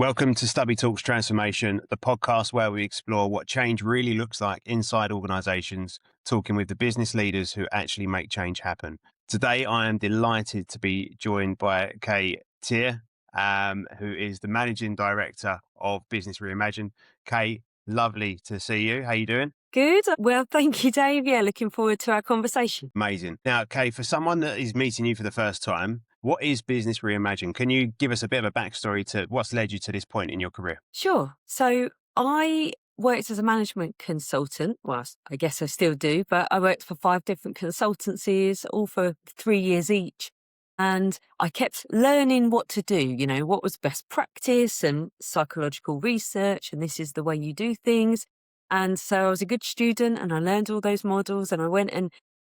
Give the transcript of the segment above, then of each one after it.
Welcome to Stubby Talks Transformation, the podcast where we explore what change really looks like inside organisations, talking with the business leaders who actually make change happen. Today, I am delighted to be joined by Kay Tier, who is the Managing Director of Business Reimagined. Kay, lovely to see you. How you doing? Good. Well, thank you, Dave. Yeah, looking forward to our conversation. Amazing. Now, Kay, for someone that is meeting you for the first time, what is Business Reimagined? Can you give us a bit of a backstory to what's led you to this point in your career? Sure. So I worked as a management consultant. Well, I guess I still do, but I worked for 5 different consultancies, all for 3 years each. And I kept learning what to do, what was best practice and psychological research. And this is the way you do things. And so I was a good student and I learned all those models and I went and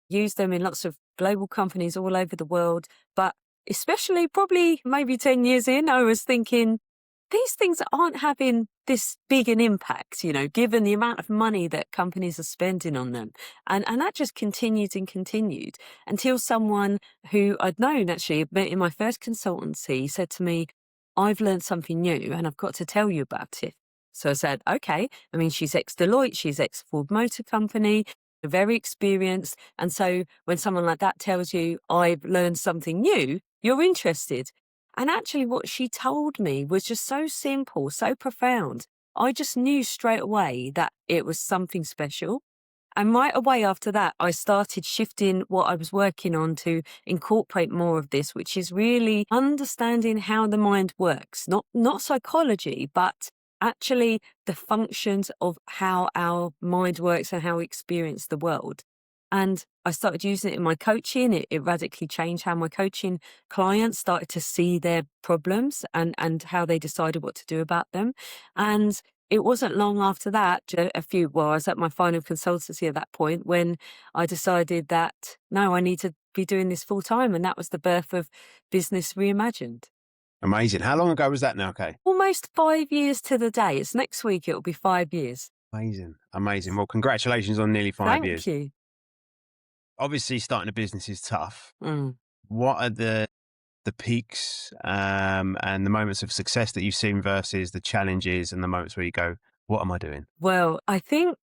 used them in lots of global companies all over the world. But especially probably maybe 10 years in, I was thinking, these things aren't having this big an impact, given the amount of money that companies are spending on them. And that just continued and continued until someone who I'd known actually in my first consultancy said to me, I've learned something new and I've got to tell you about it. So I said, okay. I mean, she's ex-Deloitte, she's ex-Ford Motor Company, very experienced. And so when someone like that tells you, I've learned something new, you're interested. And actually what she told me was just so simple, so profound. I just knew straight away that it was something special. And right away after that, I started shifting what I was working on to incorporate more of this, which is really understanding how the mind works, not psychology, but actually the functions of how our mind works and how we experience the world. And I started using it in my coaching. It radically changed how my coaching clients started to see their problems and how they decided what to do about them. And it wasn't long after that, I was at my final consultancy at that point when I decided that, no, I need to be doing this full time. And that was the birth of Business Reimagined. Amazing. How long ago was that now, Kay? Almost 5 years to the day. It's next week. It'll be 5 years. Amazing. Amazing. Well, congratulations on nearly 5 years. Thank you. Obviously, starting a business is tough. Mm. What are the peaks and the moments of success that you've seen versus the challenges and the moments where you go, what am I doing? Well, I think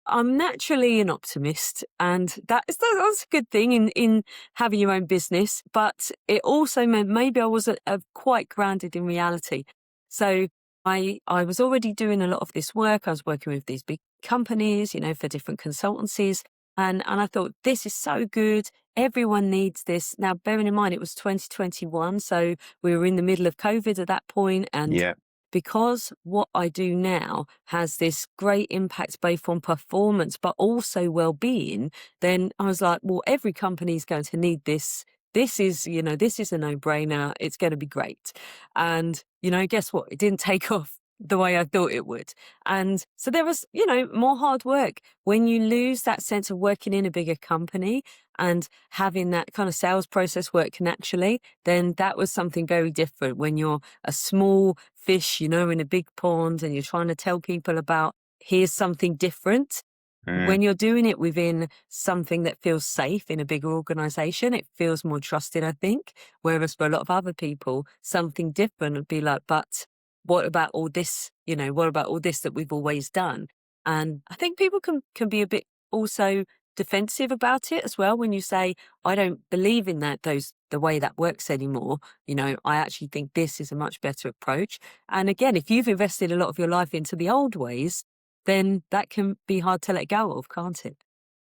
I'm naturally an optimist, and that's a good thing in having your own business. But it also meant maybe I wasn't quite grounded in reality. So I was already doing a lot of this work. I was working with these big companies, for different consultancies. And I thought, this is so good. Everyone needs this. Now, bearing in mind, it was 2021. So we were in the middle of COVID at that point. And because what I do now has this great impact both on performance, but also well-being, then I was like, well, every company is going to need this. This is a no-brainer. It's going to be great. And, guess what? It didn't take off the way I thought it would. And so there was, more hard work. When you lose that sense of working in a bigger company and having that kind of sales process work naturally, then that was something very different. When you're a small fish, in a big pond and you're trying to tell people about, here's something different. When you're doing it within something that feels safe in a bigger organization, it feels more trusted, I think. Whereas for a lot of other people, something different would be like, but what about all this? What about all this that we've always done? And I think people can be a bit also defensive about it as well. When you say, I don't believe in the way that works anymore. I actually think this is a much better approach. And again, if you've invested a lot of your life into the old ways, then that can be hard to let go of, can't it?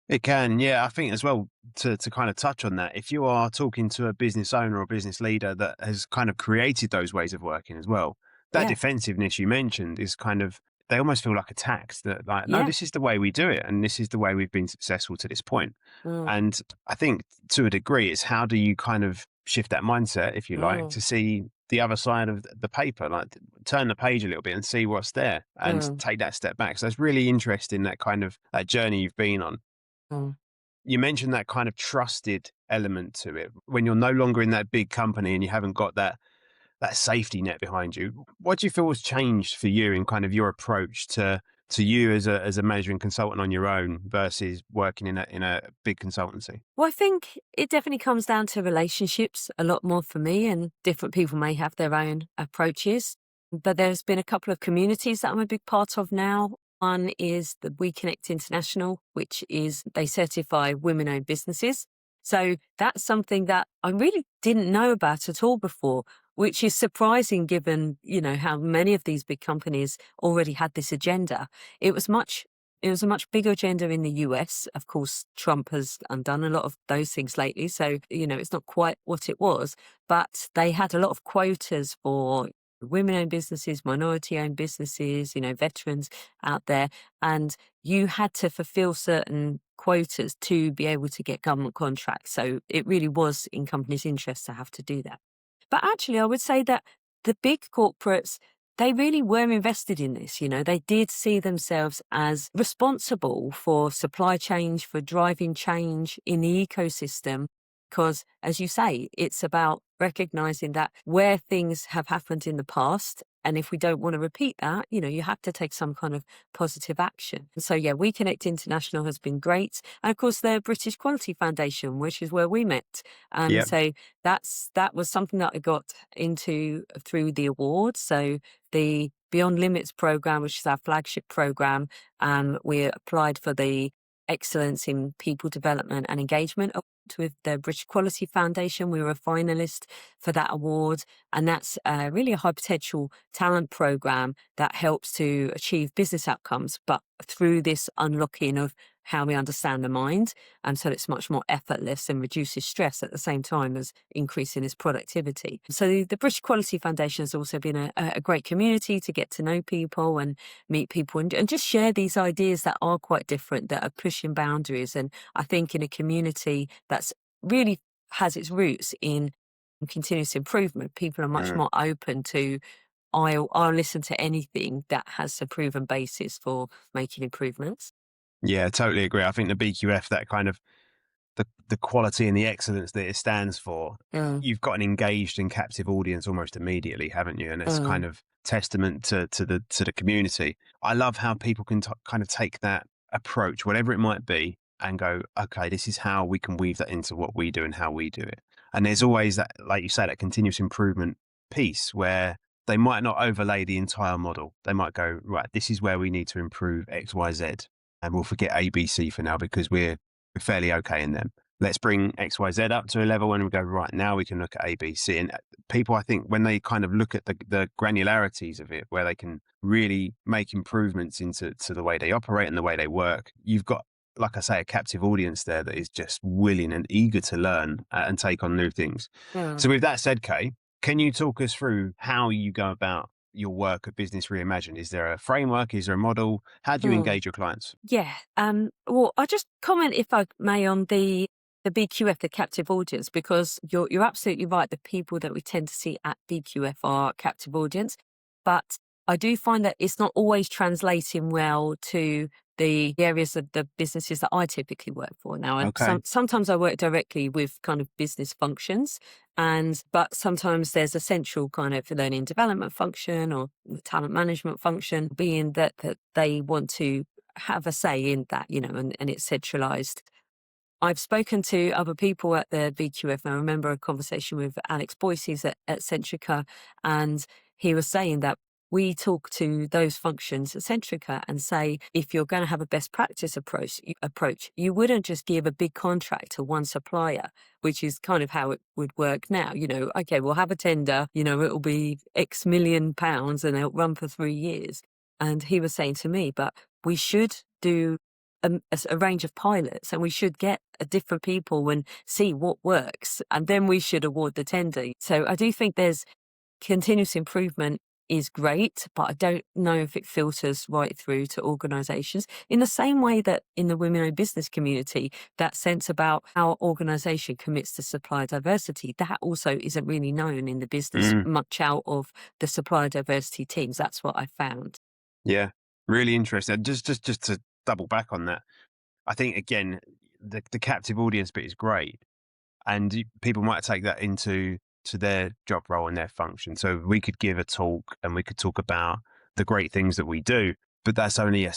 It can, yeah. I think as well, to kind of touch on that, if you are talking to a business owner or business leader that has kind of created those ways of working as well, that defensiveness you mentioned is kind of, they almost feel like attacked that like, no, this is the way we do it. And this is the way we've been successful to this point. And I think to a degree, it's how do you kind of shift that mindset, if you like, to see the other side of the paper, like turn the page a little bit and see what's there and take that step back. So it's really interesting, that kind of that journey you've been on. You mentioned that kind of trusted element to it. When you're no longer in that big company and you haven't got that safety net behind you, what do you feel has changed for you in kind of your approach to you as a managing consultant on your own versus working in a big consultancy? Well, I think it definitely comes down to relationships a lot more for me, and different people may have their own approaches. But there's been a couple of communities that I'm a big part of now. One is the We Connect International, which is they certify women-owned businesses. So that's something that I really didn't know about at all before, which is surprising given, how many of these big companies already had this agenda. It was much it was a much bigger agenda in the US. Of course, Trump has undone a lot of those things lately. So, it's not quite what it was, but they had a lot of quotas for women-owned businesses, minority-owned businesses, veterans out there, and you had to fulfill certain quotas to be able to get government contracts. So it really was in companies' interest to have to do that. But actually, I would say that the big corporates, they really were invested in this. They did see themselves as responsible for supply chain, for driving change in the ecosystem. Because, as you say, it's about recognizing that where things have happened in the past, and if we don't want to repeat that, you have to take some kind of positive action. So, yeah, We Connect International has been great. And of course, the British Quality Foundation, which is where we met. Yep. So that was something that I got into through the awards. So the Beyond Limits program, which is our flagship program, we applied for the Excellence in People Development and Engagement Award with the British Quality Foundation. We were a finalist for that award, and that's really a high potential talent program that helps to achieve business outcomes, but through this unlocking of how we understand the mind. And so it's much more effortless and reduces stress at the same time as increasing its productivity. So the British Quality Foundation has also been a great community to get to know people and meet people and just share these ideas that are quite different, that are pushing boundaries. And I think in a community that's really has its roots in continuous improvement, people are much more open to, I'll listen to anything that has a proven basis for making improvements. Yeah, totally agree. I think the BQF, that kind of the quality and the excellence that it stands for, Mm, you've got an engaged and captive audience almost immediately, haven't you? And it's kind mm, of testament to the community. I love how people can kind of take that approach, whatever it might be, and go, okay, this is how we can weave that into what we do and how we do it. And there's always that, like you say, that continuous improvement piece where they might not overlay the entire model. They might go, right, this is where we need to improve X, Y, Z, and we'll forget A, B, C for now because we're fairly okay in them. Let's bring X, Y, Z up to a level and we go, right, now we can look at A, B, C. And people, I think, when they kind of look at the granularities of it, where they can really make improvements into the way they operate and the way they work, you've got, like I say, a captive audience there that is just willing and eager to learn and take on new things. mm. So with that said, Kay, can you talk us through how you go about your work at Business Reimagined? Is there a framework? Is there a model? How do you Mm. engage your clients? Yeah. Well, I'll just comment, if I may, on the BQF, the captive audience, because you're absolutely right. The people that we tend to see at BQF are captive audience, but I do find that it's not always translating well to the areas of the businesses that I typically work for. Now, Okay. sometimes I work directly with kind of business functions, but sometimes there's a central kind of learning and development function or talent management function, being that they want to have a say in that, and it's centralized. I've spoken to other people at the BQF. And I remember a conversation with Alex Boyce, he's at Centrica, and he was saying that we talk to those functions at Centrica and say, if you're going to have a best practice approach, you wouldn't just give a big contract to one supplier, which is kind of how it would work now. Okay, we'll have a tender, it'll be X million pounds and it'll run for 3 years. And he was saying to me, but we should do a range of pilots, and we should get different people and see what works, and then we should award the tender. So I do think there's continuous improvement is great, but I don't know if it filters right through to organisations in the same way that in the women-owned business community, that sense about how organisation commits to supplier diversity, that also isn't really known in the business Mm. much out of the supplier diversity teams. That's what I found. Yeah, really interesting. Just to double back on that, I think again the captive audience bit is great, and people might take that into their job role and their function. So we could give a talk and we could talk about the great things that we do, but that's only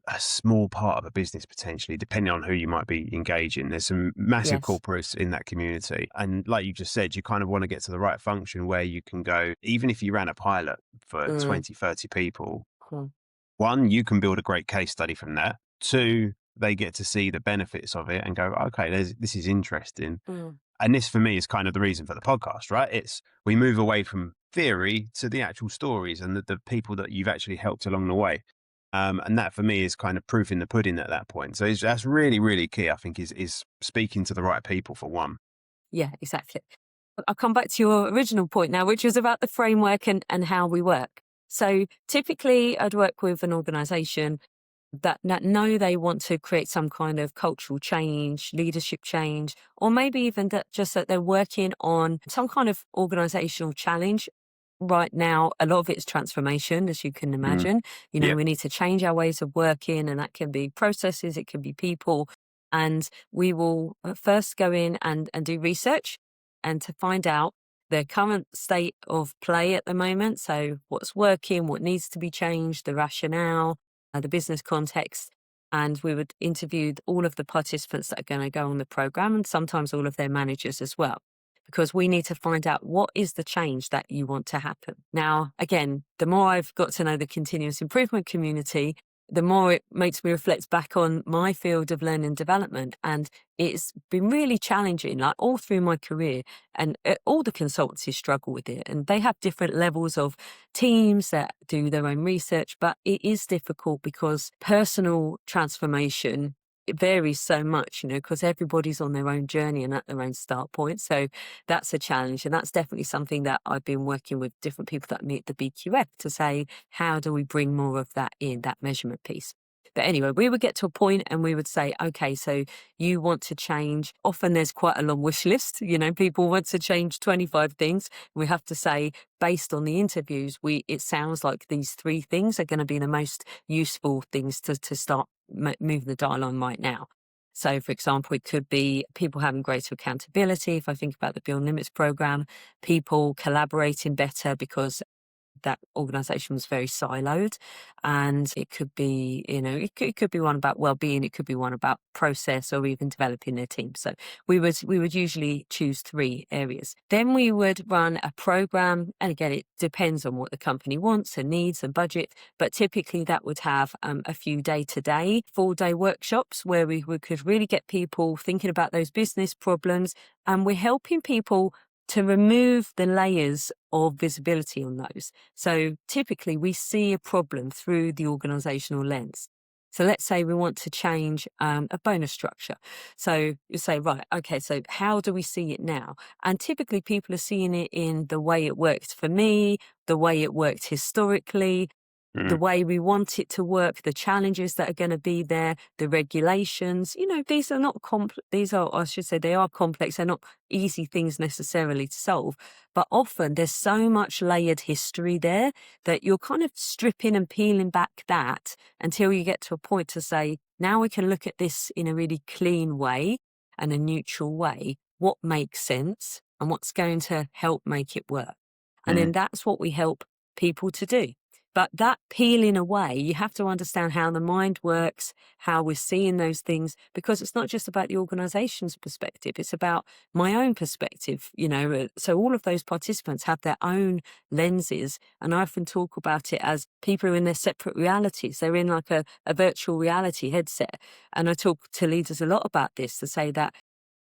a small part of a business potentially, depending on who you might be engaging. There's some massive Yes. corporates in that community. And like you just said, you kind of want to get to the right function where you can go, even if you ran a pilot for Mm. 20, 30 people, Mm. one, you can build a great case study from that. Two, they get to see the benefits of it and go, okay, this is interesting. Mm. And this for me is kind of the reason for the podcast, right? It's we move away from theory to the actual stories and the people that you've actually helped along the way. And that for me is kind of proof in the pudding at that point. So that's really, really key, I think, is speaking to the right people for one. Yeah, exactly. I'll come back to your original point now, which was about the framework and how we work. So typically I'd work with an organization that know they want to create some kind of cultural change, leadership change, or maybe even that just that they're working on some kind of organizational challenge. Right now, a lot of it's transformation, as you can Mm, imagine. yeah. We need to change our ways of working, and that can be processes, it can be people. And we will first go in and do research and to find out the current state of play at the moment. So, what's working, what needs to be changed, the rationale, the business context. And we would interview all of the participants that are going to go on the program and sometimes all of their managers as well, because we need to find out what is the change that you want to happen. Now, again, the more I've got to know the continuous improvement community, the more it makes me reflect back on my field of learning and development. And it's been really challenging, like all through my career. And all the consultancies struggle with it. And they have different levels of teams that do their own research, but it is difficult because personal transformation, it varies so much, because everybody's on their own journey and at their own start point. So that's a challenge. And that's definitely something that I've been working with different people that meet the BQF to say, how do we bring more of that in, that measurement piece? But anyway, we would get to a point and we would say, okay, so you want to change. Often there's quite a long wish list. People want to change 25 things. We have to say, based on the interviews, it sounds like these 3 things are going to be the most useful things to start moving the dial on right now. So, for example, it could be people having greater accountability. If I think about the Beyond Limits program, people collaborating better because that organization was very siloed. And it could be, it could be one about well-being, it could be one about process or even developing their team. So we would usually choose 3 areas. Then we would run a program. And again, it depends on what the company wants and needs and budget. But typically that would have a few day-to-day, full-day workshops where we could really get people thinking about those business problems. And we're helping people to remove the layers of visibility on those. So typically we see a problem through the organizational lens. So let's say we want to change a bonus structure. So you say, right, okay, so how do we see it now? And typically people are seeing it in the way it worked for me, the way it worked historically, the Mm, way we want it to work, the challenges that are going to be there, the regulations. These are not these are, I should say, they are complex. They're not easy things necessarily to solve. But often there's so much layered history there that you're kind of stripping and peeling back that until you get to a point to say, now we can look at this in a really clean way and a neutral way. What makes sense and what's going to help make it work? And then mm, that's what we help people to do. But that peeling away, you have to understand how the mind works, how we're seeing those things, because it's not just about the organization's perspective, it's about my own perspective, So all of those participants have their own lenses. And I often talk about it as people are in their separate realities. They're in like a virtual reality headset. And I talk to leaders a lot about this to say that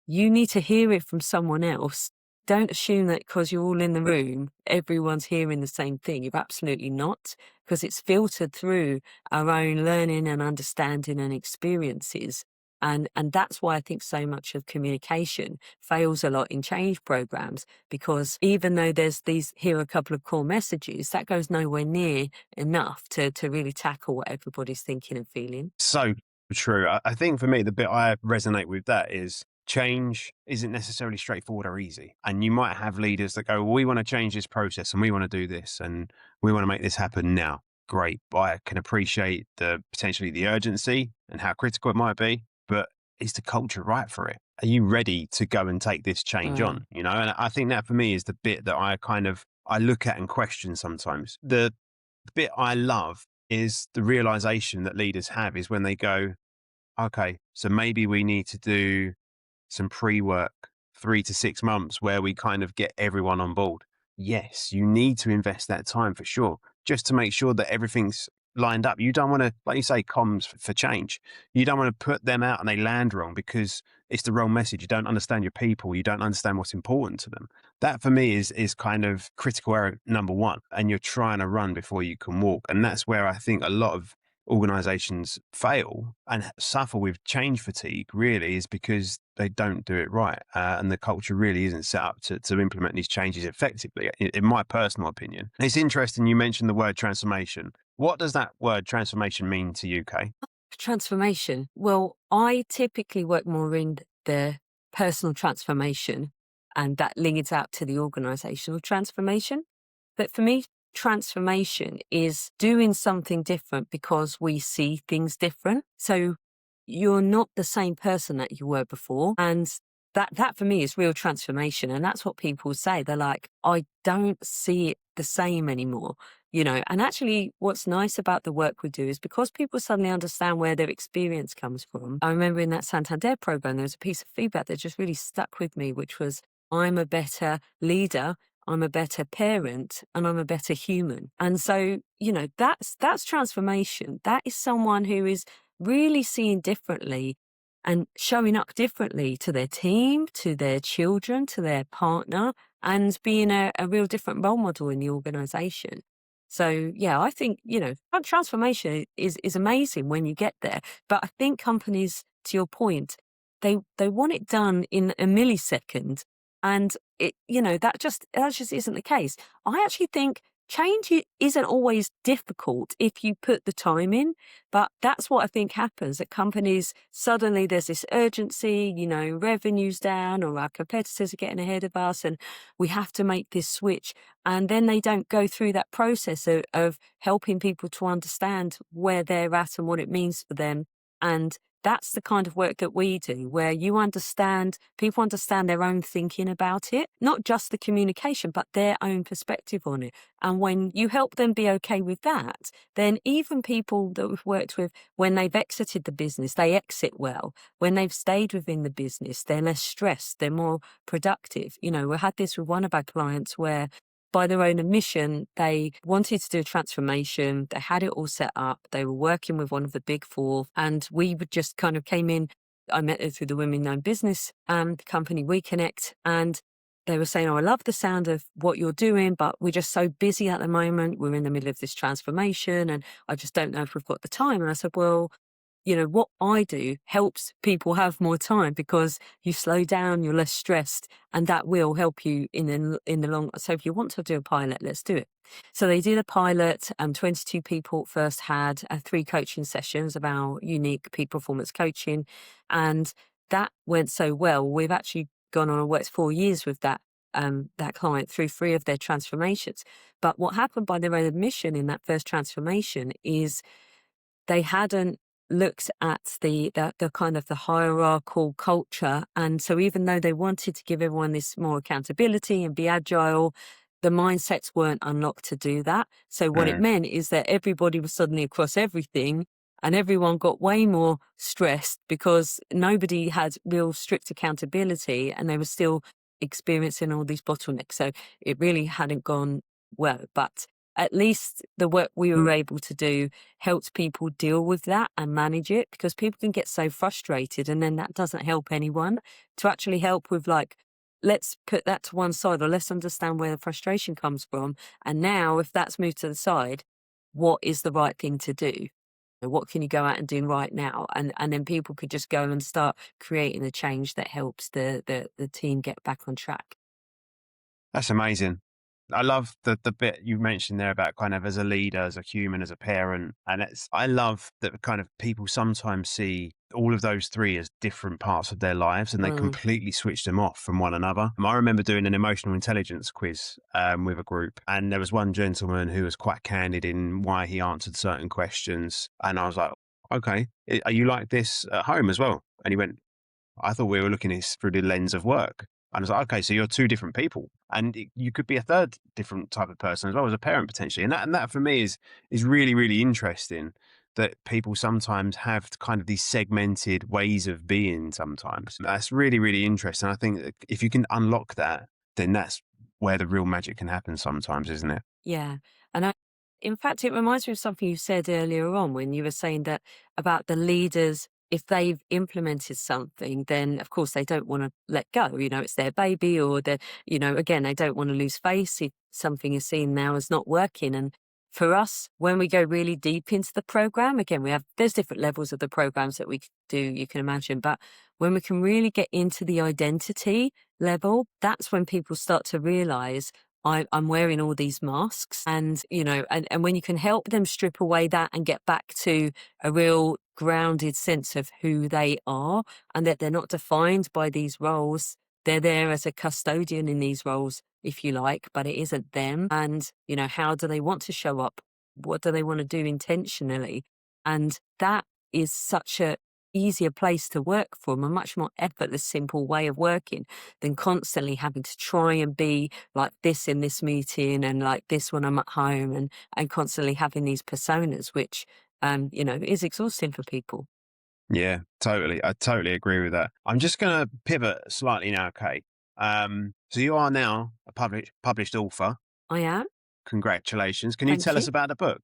you need to hear it from someone else. Don't assume that because you're all in the room, everyone's hearing the same thing. You're absolutely not, because it's filtered through our own learning and understanding and experiences. And that's why I think so much of communication fails a lot in change programs, because even though there's here are a couple of core messages, that goes nowhere near enough to really tackle what everybody's thinking and feeling. so true. I think for me, the bit I resonate with that is change isn't necessarily straightforward or easy. And you might have leaders that go, well, we want to change this process and we want to do this and we want to make this happen now. Great. I can appreciate potentially the urgency and how critical it might be, but is the culture right for it? Are you ready to go and take this change Mm, on? And I think that for me is the bit that I look at and question sometimes. The bit I love is the realization that leaders have is when they go, okay, so maybe we need to do some pre-work, 3 to 6 months, where we kind of get everyone on board. Yes, you need to invest that time for sure, just to make sure that everything's lined up. You don't want to, like you say, comms for change. You don't want to put them out and they land wrong because it's the wrong message. You don't understand your people. You don't understand what's important to them. That for me is kind of critical error number one. And you're trying to run before you can walk. And that's where I think a lot of organizations fail and suffer with change fatigue really is because they don't do it right. And the culture really isn't set up to implement these changes effectively, in my personal opinion. It's interesting you mentioned the word transformation. What does that word transformation mean to you, Kay? Transformation. Well, I typically work more in the personal transformation, and that leads out to the organizational transformation. But for me, transformation is doing something different because we see things different. So you're not the same person that you were before. And that for me is real transformation. And that's what people say. They're like, I don't see it the same anymore. And actually what's nice about the work we do is because people suddenly understand where their experience comes from. I remember in that Santander program, there was a piece of feedback that just really stuck with me, which was, I'm a better leader, I'm a better parent, and I'm a better human. And so, that's transformation. That is someone who is really seeing differently and showing up differently to their team, to their children, to their partner, and being a real different role model in the organization. So yeah, I think, that transformation is amazing when you get there. But I think companies, to your point, they want it done in a millisecond. And that just isn't the case. I actually think change isn't always difficult if you put the time in, but that's what I think happens at companies. Suddenly there's this urgency, revenue's down or our competitors are getting ahead of us and we have to make this switch. And then they don't go through that process of helping people to understand where they're at and what it means for them. And that's the kind of work that we do, where people understand their own thinking about it, not just the communication, but their own perspective on it. And when you help them be okay with that, then even people that we've worked with, when they've exited the business, they exit well. When they've stayed within the business, they're less stressed, they're more productive. We had this with one of our clients where by their own admission, they wanted to do a transformation. They had it all set up. They were working with one of the big four, and we would just kind of came in. I met them through the Women Owned Business company, We Connect, and they were saying, "Oh, I love the sound of what you're doing, but we're just so busy at the moment. We're in the middle of this transformation, and I just don't know if we've got the time." And I said, "Well, what I do helps people have more time because you slow down, you're less stressed, and that will help you in the long. So if you want to do a pilot, let's do it." So they did a pilot. 22 people at first had 3 coaching sessions of our unique peak performance coaching, and that went so well. We've actually gone on and worked 4 years with that client through 3 of their transformations. But what happened by their own admission in that first transformation is they hadn't looked at the kind of the hierarchical culture. And so even though they wanted to give everyone this more accountability and be agile, the mindsets weren't unlocked to do that. So what it Mm. meant is that everybody was suddenly across everything and everyone got way more stressed because nobody had real strict accountability and they were still experiencing all these bottlenecks. So it really hadn't gone well. But at least the work we were able to do helped people deal with that and manage it, because people can get so frustrated and then that doesn't help anyone. To actually help with, like, let's put that to one side, or let's understand where the frustration comes from. And now if that's moved to the side, what is the right thing to do? What can you go out and do right now? And then people could just go and start creating the change that helps the team get back on track. That's amazing. I love the bit you mentioned there about kind of as a leader, as a human, as a parent. And I love that kind of people sometimes see all of those 3 as different parts of their lives and they Mm, completely switch them off from one another. I remember doing an emotional intelligence quiz with a group, and there was one gentleman who was quite candid in why he answered certain questions. And I was like, okay, are you like this at home as well? And he went, I thought we were looking at this through the lens of work. And it's like, okay, so you're two different people, and you could be a third different type of person as well, as a parent potentially. And that for me is really really interesting. That people sometimes have kind of these segmented ways of being. Sometimes that's really really interesting. I think that if you can unlock that, then that's where the real magic can happen. Sometimes, isn't it? Yeah. And in fact, it reminds me of something you said earlier on when you were saying that about the leaders, if they've implemented something, then of course they don't want to let go. It's their baby, or again, they don't want to lose face if something is seen now as not working. And for us, when we go really deep into the program, again, there's different levels of the programs that we can do, you can imagine. But when we can really get into the identity level, that's when people start to realize I'm wearing all these masks, and when you can help them strip away that and get back to a real grounded sense of who they are, and that they're not defined by these roles. They're there as a custodian in these roles, if you like, but it isn't them. And, how do they want to show up? What do they want to do intentionally? And that is such a easier place to work from, a much more effortless, simple way of working than constantly having to try and be like this in this meeting and like this when I'm at home, and constantly having these personas, which is exhausting for people. Yeah, totally. I totally agree with that. I'm just going to pivot slightly now, Kate. So you are now a published author. I am. Congratulations. Can you Thank tell you. us about the book?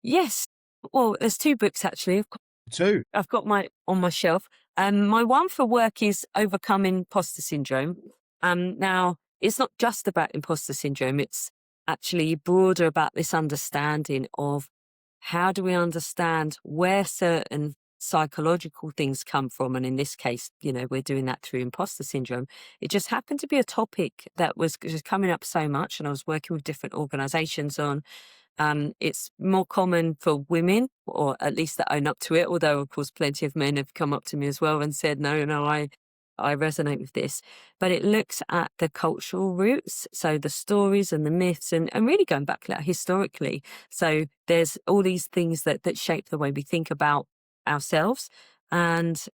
Yes. Well, there's two books actually. Two. I've got my on my shelf. My one for work is Overcoming Imposter Syndrome. Now it's not just about imposter syndrome. It's actually broader about this understanding of how do we understand where certain psychological things come from. And in this case, we're doing that through imposter syndrome. It just happened to be a topic that was just coming up so much. And I was working with different organizations on. It's more common for women, or at least that own up to it, although, of course, plenty of men have come up to me as well and said, no, no, I resonate with this. But it looks at the cultural roots, so the stories and the myths, and really going back like, historically. So there's all these things that shape the way we think about ourselves and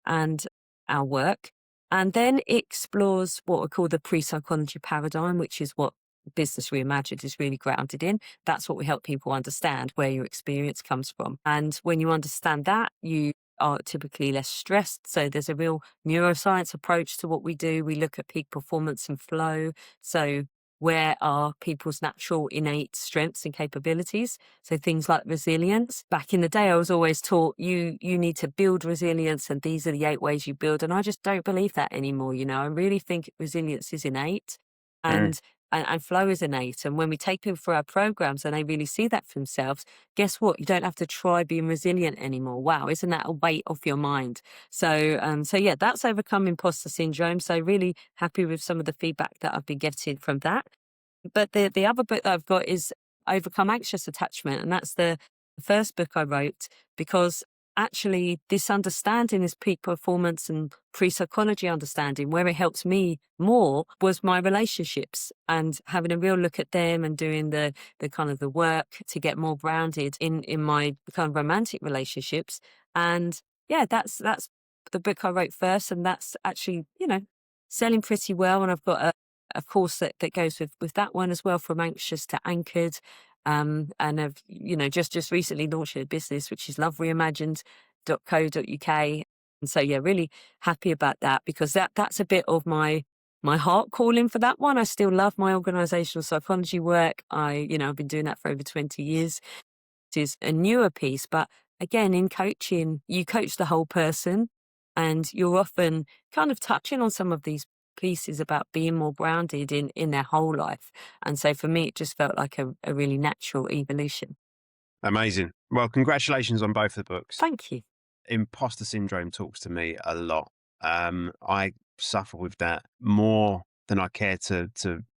our work. And then it explores what we call the pre-psychology paradigm, which is what Business Reimagined is really grounded in. That's what we help people understand, where your experience comes from. And when you understand that, you are typically less stressed. So there's a real neuroscience approach to what we do. We look at peak performance and flow. So where are people's natural innate strengths and capabilities? So things like resilience. Back in the day, I was always taught you need to build resilience, and these are the 8 ways you build. And I just don't believe that anymore. I really think resilience is innate. Mm. And flow is innate. And when we take people through our programs and they really see that for themselves, guess what? You don't have to try being resilient anymore. Wow, isn't that a weight off your mind? So yeah, that's Overcome Imposter Syndrome. So really happy with some of the feedback that I've been getting from that. But the other book that I've got is Overcome Anxious Attachment. And that's the first book I wrote because actually this understanding, this peak performance and pre-psychology understanding, where it helped me more was my relationships and having a real look at them and doing the kind of the work to get more grounded in my kind of romantic relationships. And yeah, that's the book I wrote first. And that's actually, selling pretty well. And I've got a course that goes with that one as well, from anxious to anchored. And I've, just recently launched a business, which is lovereimagined.co.uk. And so, yeah, really happy about that because that's a bit of my heart calling for that one. I still love my organisational psychology work. I've been doing that for over 20 years. It is a newer piece, but again, in coaching, you coach the whole person and you're often kind of touching on some of these pieces about being more grounded in their whole life. And so for me, it just felt like a really natural evolution. Amazing. Well, congratulations on both the books. Thank you. Imposter syndrome talks to me a lot. I suffer with that more than I care to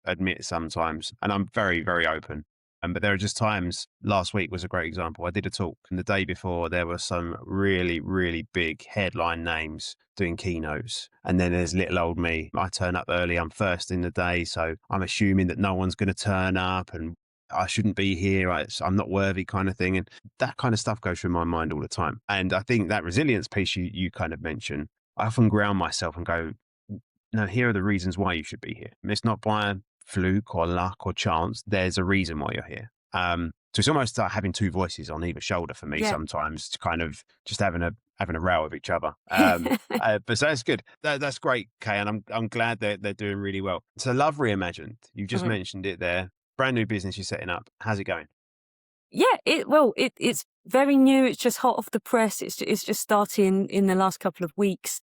admit sometimes, and I'm very very open. But there are just times. Last week was a great example. I did a talk, and the day before there were some really really big headline names doing keynotes, and then there's little old me. I turn up early. I'm first in the day, so I'm assuming that no one's going to turn up, and I shouldn't be here. I'm not worthy, kind of thing. And that kind of stuff goes through my mind all the time. And I think that resilience piece you kind of mentioned, I often ground myself and go, no, here are the reasons why you should be here. It's not by fluke or luck or chance. There's a reason why you're here. So it's almost like having two voices on either shoulder for me Yeah. sometimes, to kind of just having a row with each other. But so that's good. That's great, Kay, and I'm glad they're doing really well. So Love Reimagined, you just Mhm. mentioned it there. Brand new business you're setting up. How's it going? Yeah, it's very new. It's just hot off the press. It's just starting in the last couple of weeks,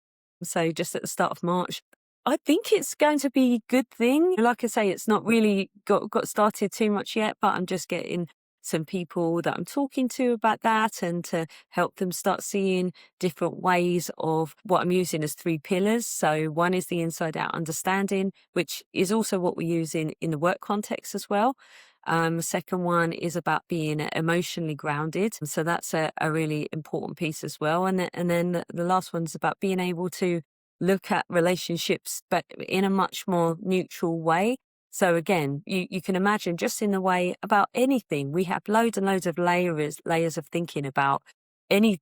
so just at the start of March. I think it's going to be a good thing. Like I say, it's not really got started too much yet, but I'm just getting some people that I'm talking to about that and to help them start seeing different ways of what I'm using as three pillars. So one is the inside out understanding, which is also what we use in the work context as well. Second one is about being emotionally grounded. So that's a really important piece as well. And then the last one's about being able to look at relationships, but in a much more neutral way. So again, you can imagine just in the way about anything, we have loads and loads of layers of thinking about any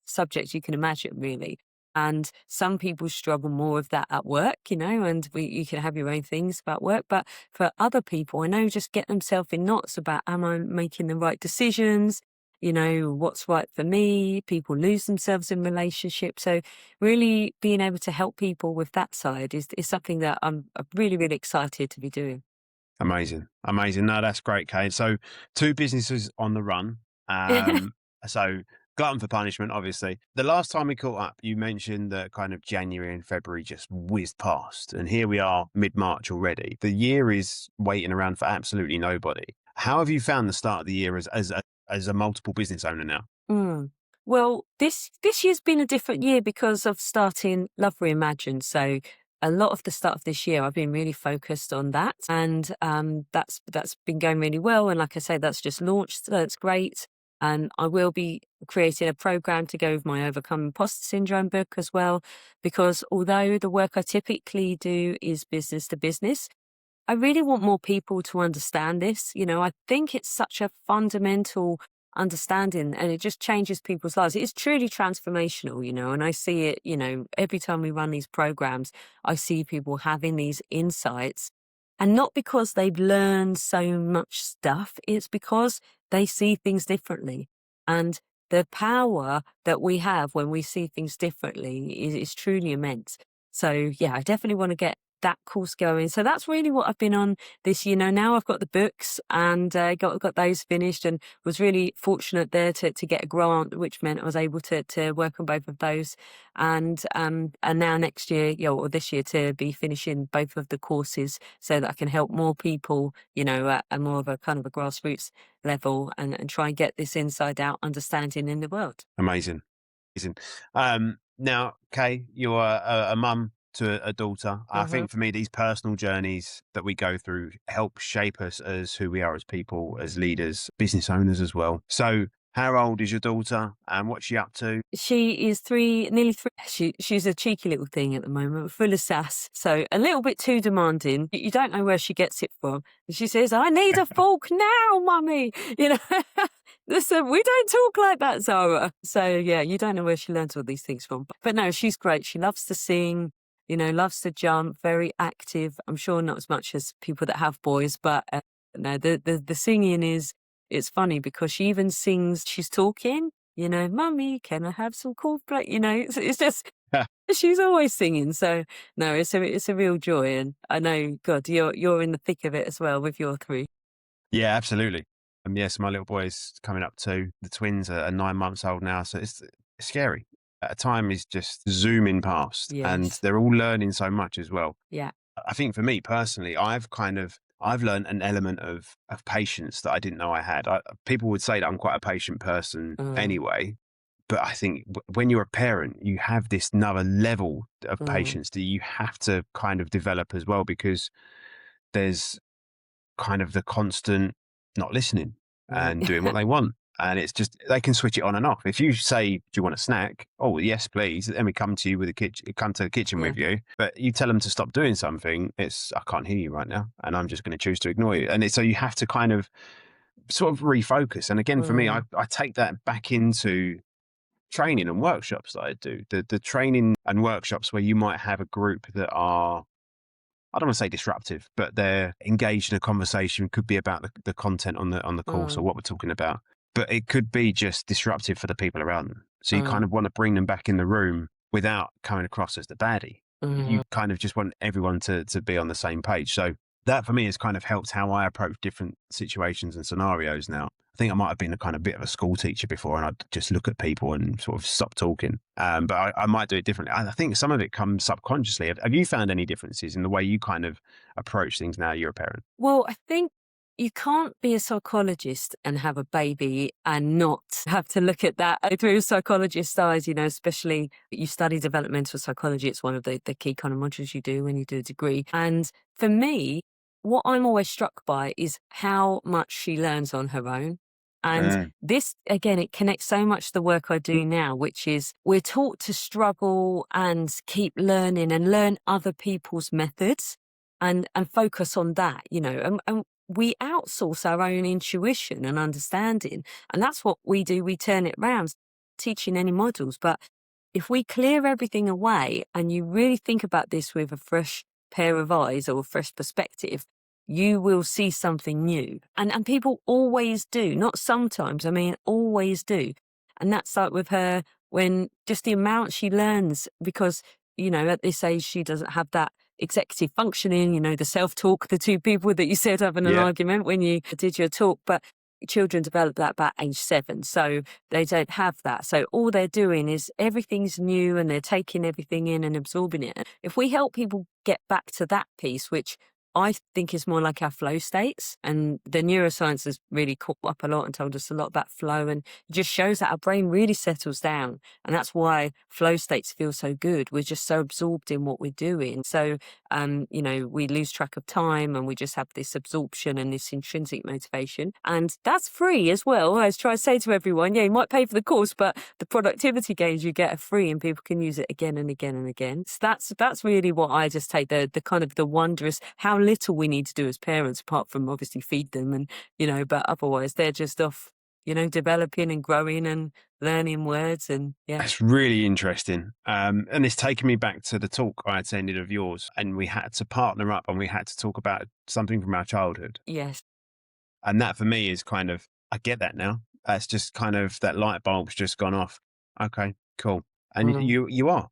subject you can imagine, really. And some people struggle more with that at work, and you can have your own things about work. But for other people, I know just get themselves in knots about, am I making the right decisions? What's right for me? People lose themselves in relationships. So really being able to help people with that side is something that I'm really, really excited to be doing. Amazing. Amazing. No, that's great, Kate. So two businesses on the run. Um, so glutton for punishment, obviously. The last time we caught up, you mentioned that kind of January and February just whizzed past. And here we are mid-March already. The year is waiting around for absolutely nobody. How have you found the start of the year as a multiple business owner now? Mm. Well, this year's been a different year because of starting Love Reimagined. So a lot of the start of this year, I've been really focused on that, and that's been going really well. And like I say, that's just launched, so that's great. And I will be creating a program to go with my Overcome Imposter Syndrome book as well, because although the work I typically do is business to business, I really want more people to understand this. I think it's such a fundamental understanding and it just changes people's lives. It's truly transformational, and I see it, every time we run these programs, I see people having these insights. And not because they've learned so much stuff, it's because they see things differently. And the power that we have when we see things differently is truly immense. So, yeah, I definitely want to get that course going. So that's really what I've been on this year. Now I've got the books and got those finished, and was really fortunate there to get a grant, which meant I was able to work on both of those. And now next year, or this year, to be finishing both of the courses so that I can help more people, at a more of a kind of a grassroots level, and try and get this inside out understanding in the world. Amazing. Amazing. Now, Kay, you're a mum to a daughter. I Hmm. think for me, these personal journeys that we go through help shape us as who we are as people, as leaders, business owners as well. So, how old is your daughter and what's she up to? She is three, nearly three. She's a cheeky little thing at the moment, full of sass. So a little bit too demanding. You don't know where she gets it from. And she says, "I need a fork now, mummy." You know, listen, we don't talk like that, Zara. So yeah, you don't know where she learns all these things from. But no, she's great. She loves to sing. Loves to jump. Very active. I'm sure not as much as people that have boys, but no, the singing is. It's funny because she even sings. She's talking. Mummy, can I have some cornflakes? It's just she's always singing. So no, it's a real joy, and I know, God, you're in the thick of it as well with your three. Yeah, absolutely. Yes, my little boy is coming up too. The twins are 9 months old now, so it's scary. Time is just zooming past, and Yes, they're all learning so much as well. yeah. I think for me personally, I've learned an element of patience that I didn't know I had. People would say that I'm quite a patient person Mm, anyway, but I think when you're a parent, you have this another level of mm, patience that you have to kind of develop as well, because there's kind of the constant not listening mm. and doing what they want. And it's just, they can switch it on and off. If you say, "Do you want a snack?" "Oh, yes, please." Then we come to you with a kitchen, come to the kitchen Yeah. with you. But you tell them to stop doing something, it's, "I can't hear you right now. And I'm just going to choose to ignore you." And so you have to kind of sort of refocus. And again, for me, Mm, I take that back into training and workshops that I do. The training and workshops where you might have a group that are, I don't want to say disruptive, but they're engaged in a conversation. Could be about the content on the course or Mm, what we're talking about, but it could be just disruptive for the people around them. So you kind mm, of want to bring them back in the room without coming across as the baddie. mm. You kind of just want everyone to be on the same page. So that for me has kind of helped how I approach different situations and scenarios now. I think I might have been a kind of bit of a school teacher before, and I'd just look at people and sort of stop talking. But I might do it differently. I think some of it comes subconsciously. Have you found any differences in the way you kind of approach things now you're a parent? Well, I think you can't be a psychologist and have a baby and not have to look at that through a psychologist's eyes, especially you study developmental psychology. It's one of the key kind of modules you do when you do a degree. And for me, what I'm always struck by is how much she learns on her own. And Mm, this, again, it connects so much to the work I do now, which is we're taught to struggle and keep learning and learn other people's methods and focus on that, and we outsource our own intuition and understanding. And that's what we do. We turn it around, teaching any models. But if we clear everything away and you really think about this with a fresh pair of eyes or a fresh perspective, you will see something new. And people always do, not sometimes, I mean, always do. And that's like with her, when just the amount she learns, because, at this age, she doesn't have that executive functioning, the self-talk, the two people that you said having an yeah, argument when you did your talk. But children develop that about age 7. So they don't have that. So all they're doing is everything's new and they're taking everything in and absorbing it. If we help people get back to that piece, which I think is more like our flow states, and the neuroscience has really caught up a lot and told us a lot about flow, and it just shows that our brain really settles down. And that's why flow states feel so good. We're just so absorbed in what we're doing. So, we lose track of time and we just have this absorption and this intrinsic motivation. And that's free as well. I try to say to everyone, yeah, you might pay for the course, but the productivity gains you get are free and people can use it again and again and again. So that's really what I just take, the kind of the wondrous, how little we need to do as parents, apart from obviously feed them and, but otherwise they're just off, developing and growing and learning words and yeah. that's really interesting. And it's taken me back to the talk I attended of yours, and we had to partner up and we had to talk about something from our childhood. Yes. And that for me is kind of, I get that now. That's just kind of that light bulb's just gone off. Okay, cool. And Mm, you are,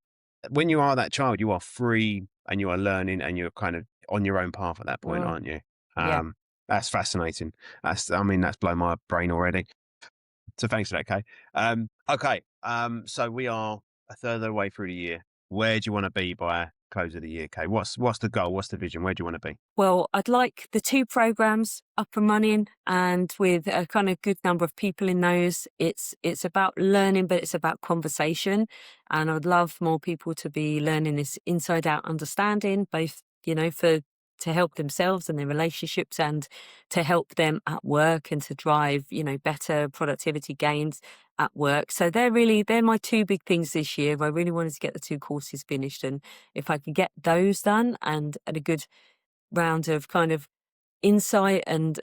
when you are that child, you are free and you are learning and you're kind of on your own path at that point, mm, aren't you? yeah. That's fascinating. I mean, that's blown my brain already. So thanks for that, Kay. Okay. So we are a third of the way through the year. Where do you want to be by close of the year, Kay? What's the goal? What's the vision? Where do you want to be? Well, I'd like the 2 programs up and running and with a kind of good number of people in those. It's about learning, but it's about conversation. And I'd love more people to be learning this inside out understanding, both, for to help themselves and their relationships and to help them at work and to drive, better productivity gains at work. So they're my 2 big things this year. I really wanted to get the 2 courses finished. And if I could get those done and at a good round of kind of insight and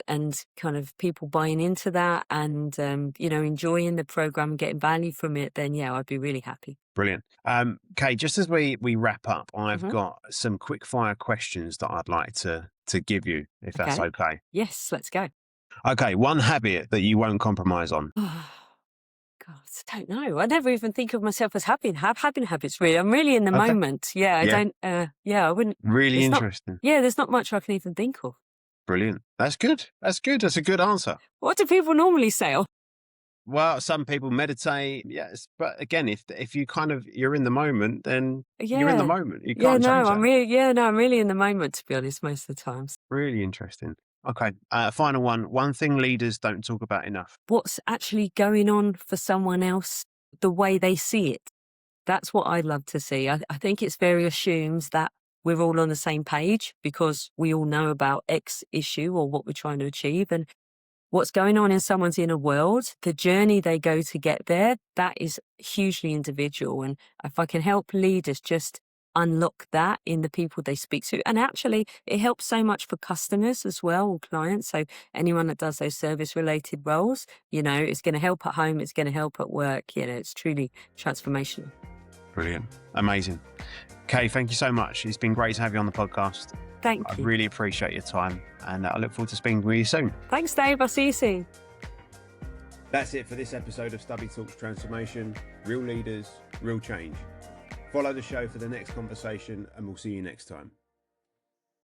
kind of people buying into that and enjoying the program and getting value from it, then yeah, I'd be really happy. Brilliant. Kay, just as we wrap up, I've Hmm. got some quick fire questions that I'd like to give you, if that's Okay. okay. Yes, let's go. Okay, one habit that you won't compromise on. God, I don't know. I never even think of myself as having habits. Really, I'm really in the Okay. moment. Yeah, I Yeah. don't. Yeah, I wouldn't. Really There's not. interesting. Yeah, there's not much I can even think of. Brilliant. That's good. That's good. That's a good answer. What do people normally say? Oh, Well, some people meditate, yes, but again, if you kind of you're in the moment, then you're in the yeah, moment. You yeah. can't No, change that. I'm really in the moment. To be honest, most of the times. Really interesting. Okay, final one. One thing leaders don't talk about enough. What's actually going on for someone else, the way they see it. That's what I'd love to see. I think it's very assumes that we're all on the same page because we all know about X issue or what we're trying to achieve. And what's going on in someone's inner world, the journey they go to get there, that is hugely individual. And if I can help leaders just unlock that in the people they speak to. And actually, it helps so much for customers as well, or clients. So anyone that does those service related roles, it's going to help at home, it's going to help at work. It's truly transformational. Brilliant. Amazing. Kay, thank you so much. It's been great to have you on the podcast. Thank I you. really appreciate your time, and I look forward to speaking with you soon. Thanks, Dave. I'll see you soon. That's it for this episode of Stubby Talks Transformation. Real leaders, real change. Follow the show for the next conversation, and we'll see you next time.